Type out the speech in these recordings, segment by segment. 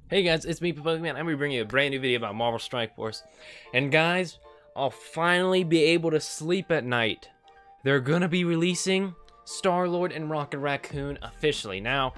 Hey guys, it's me, Pokemon. I'm gonna be bringing you a brand new video about Marvel Strike Force. And guys, I'll finally be able to sleep at night. They're gonna be releasing StarLord and Rocket Raccoon officially. Now,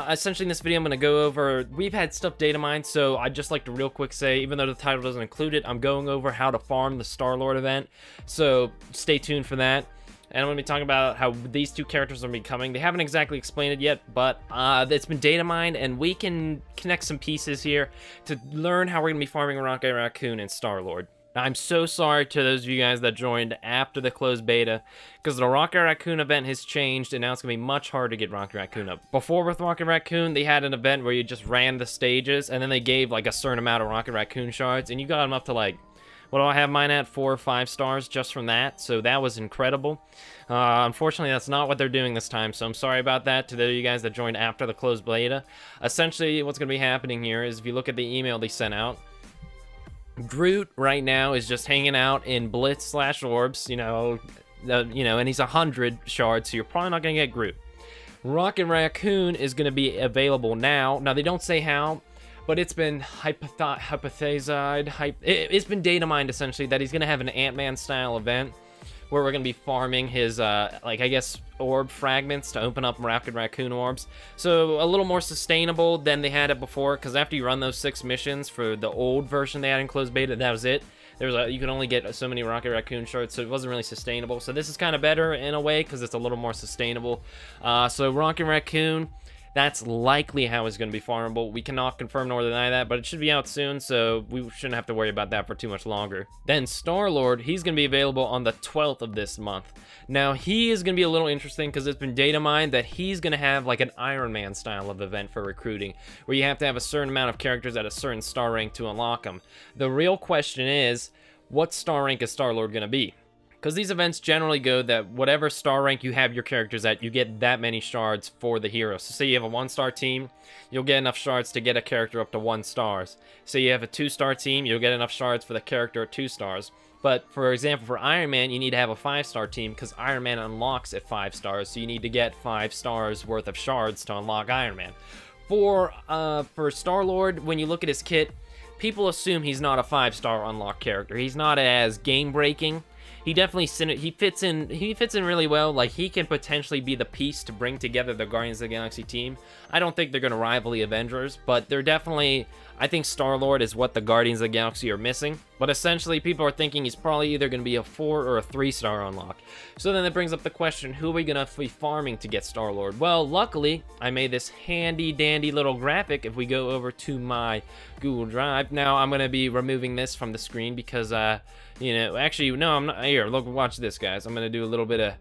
essentially in this video I'm gonna go over, we've had stuff data mined, so I'd just like to real quick say, even though the title doesn't include it, I'm going over how to farm the StarLord event. So stay tuned for that. And I'm going to be talking about how these two characters are becoming. They haven't exactly explained it yet, but it's been data mined, and we can connect some pieces here to learn how we're going to be farming Rocket Raccoon and StarLord. Now, I'm so sorry to those of you guys that joined after the closed beta, because the Rocket Raccoon event has changed, and now it's going to be much harder to get Rocket Raccoon up. Before with Rocket Raccoon, they had an event where you just ran the stages, and then they gave like a certain amount of Rocket Raccoon shards, and you got them up to like, what do I have mine at? 4 or 5 stars just from that, so that was incredible. Unfortunately, that's not what they're doing this time, so I'm sorry about that to those of you guys that joined after the closed beta. Essentially, what's going to be happening here is if you look at the email they sent out, Groot right now is just hanging out in Blitz/Orbs, and he's 100 shards, so you're probably not going to get Groot. Rocket Raccoon is going to be available now. Now, they don't say how, but it's been it's been data mined essentially that he's gonna have an Ant-Man style event where we're gonna be farming his I guess orb fragments to open up Rocket Raccoon orbs. So a little more sustainable than they had it before, because after you run those 6 missions for the old version they had in closed beta, that was it. You could only get so many Rocket Raccoon shards, so it wasn't really sustainable. So this is kind of better in a way because it's a little more sustainable. So Rocket Raccoon, that's likely how it's going to be farmable. We cannot confirm nor deny that, but it should be out soon, so we shouldn't have to worry about that for too much longer. Then StarLord, he's going to be available on the 12th of this month. Now, he is going to be a little interesting because it's been data mined that he's going to have like an Iron Man style of event for recruiting, where you have to have a certain amount of characters at a certain star rank to unlock them. The real question is, what star rank is StarLord going to be? Because these events generally go that whatever star rank you have your characters at, you get that many shards for the hero. So say you have a 1-star team, you'll get enough shards to get a character up to 1 stars. Say you have a 2-star team, you'll get enough shards for the character at 2 stars. But for example, for Iron Man, you need to have a 5-star team because Iron Man unlocks at 5 stars. So you need to get 5 stars worth of shards to unlock Iron Man. For StarLord, when you look at his kit, people assume he's not a 5-star unlock character. He's not as game-breaking. He definitely fits in really well. Like, he can potentially be the piece to bring together the Guardians of the Galaxy team. I don't think they're going to rival the Avengers, but they're definitely, I think StarLord is what the Guardians of the Galaxy are missing. But essentially, people are thinking he's probably either going to be a 4 or a 3-star unlock. So then that brings up the question, who are we going to be farming to get StarLord? Well, luckily, I made this handy-dandy little graphic if we go over to my Google Drive. Now, I'm going to be removing this from the screen because, actually, no, I'm not. Here, look, watch this, guys. I'm going to do a little bit of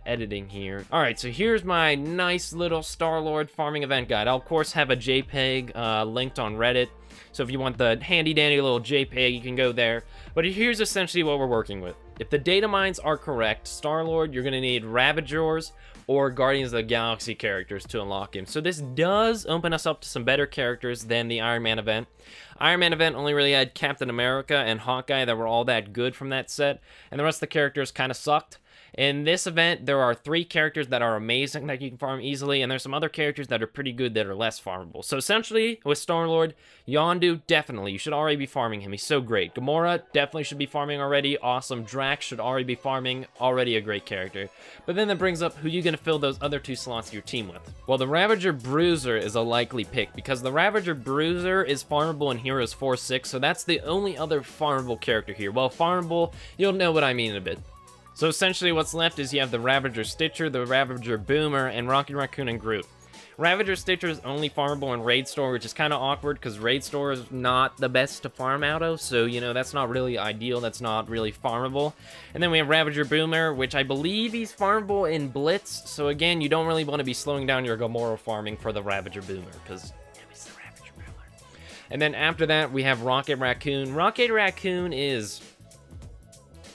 editing here. All right, so here's my nice little StarLord farming event guide. I'll, of course, have a JPEG linked on Reddit. So if you want the handy-dandy little JPEG, you can go there. But here's essentially what we're working with. If the data mines are correct, StarLord, you're going to need Ravagers or Guardians of the Galaxy characters to unlock him. So this does open us up to some better characters than the Iron Man event. Iron Man event only really had Captain America and Hawkeye that were all that good from that set, and the rest of the characters kind of sucked. In this event, there are 3 characters that are amazing that you can farm easily, and there's some other characters that are pretty good that are less farmable. So essentially, with StarLord, Yondu, definitely, you should already be farming him. He's so great. Gamora, definitely should be farming already. Awesome. Drax should already be farming. Already a great character. But then that brings up who you're going to fill those other 2 slots of your team with. Well, the Ravager Bruiser is a likely pick, because the Ravager Bruiser is farmable in Heroes 4-6, so that's the only other farmable character here. Well, farmable, you'll know what I mean in a bit. So essentially what's left is you have the Ravager Stitcher, the Ravager Boomer, and Rocket Raccoon and Groot. Ravager Stitcher is only farmable in Raid Store, which is kind of awkward because Raid Store is not the best to farm out of, so, that's not really ideal, that's not really farmable. And then we have Ravager Boomer, which I believe he's farmable in Blitz, so again, you don't really want to be slowing down your Gamora farming for the Ravager Boomer, because it's the Ravager Boomer. And then after that, we have Rocket Raccoon. Rocket Raccoon is...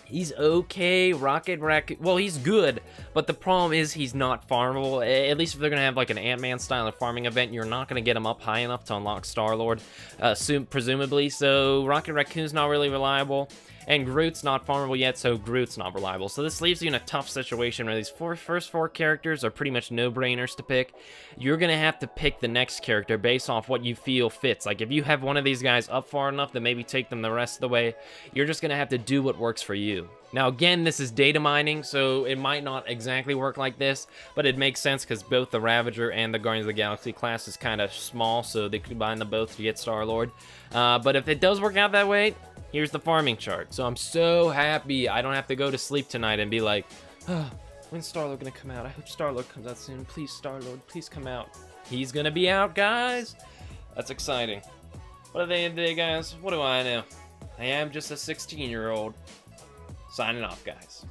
he's okay. Rocket Raccoon, well, he's good, but the problem is he's not farmable. At least if they're going to have like an Ant-Man style of farming event, you're not going to get him up high enough to unlock StarLord, presumably. So Rocket Raccoon's not really reliable. and Groot's not farmable yet, so Groot's not reliable. So this leaves you in a tough situation where these first four characters are pretty much no-brainers to pick. You're gonna have to pick the next character based off what you feel fits. Like, if you have one of these guys up far enough to maybe take them the rest of the way, you're just gonna have to do what works for you. Now, again, this is data mining, so it might not exactly work like this, but it makes sense because both the Ravager and the Guardians of the Galaxy class is kind of small, so they combine them both to get StarLord. But if it does work out that way, here's the farming chart. So I'm so happy I don't have to go to sleep tonight and be like, oh, when's StarLord gonna come out? I hope StarLord comes out soon. Please, StarLord, please come out. He's gonna be out, guys. That's exciting. But at the end of the day, guys, what do I know? I am just a 16-year-old. Signing off, guys.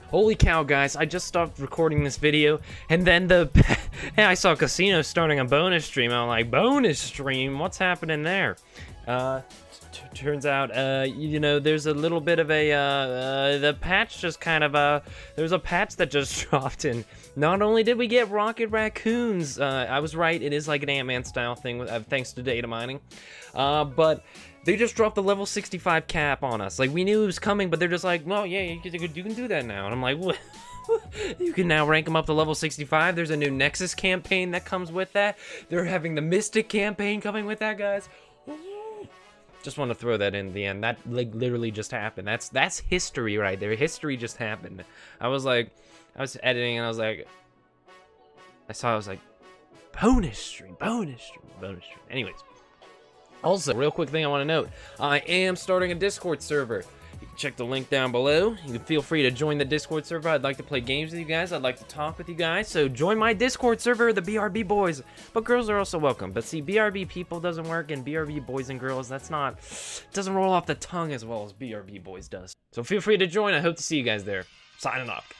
Holy cow, guys, I just stopped recording this video, and then hey, I saw Casino starting a bonus stream. I'm like, bonus stream? What's happening there? Turns out, you know, there's a little bit of a, the patch just kind of, there's a patch that just dropped, and not only did we get rocket raccoons, I was right, it is like an Ant-Man style thing, thanks to data mining, but they just dropped the level 65 cap on us. Like, we knew it was coming, but they're just like, well, yeah, you can do that now. And I'm like, what? You can now rank them up to level 65. There's a new Nexus campaign that comes with that. They're having the Mystic campaign coming with that, guys. Just want to throw that in the end. That, like, literally just happened. That's history right there. History just happened. I was editing, and I was like, I was like, bonus stream. Anyways. Also, real quick thing I want to note, I am starting a Discord server. You can check the link down below. You can feel free to join the Discord server. I'd like to play games with you guys. I'd like to talk with you guys. So join my Discord server, the BRB boys. But girls are also welcome. But see, BRB people doesn't work, and BRB boys and girls, doesn't roll off the tongue as well as BRB boys does. So feel free to join. I hope to see you guys there. Signing off.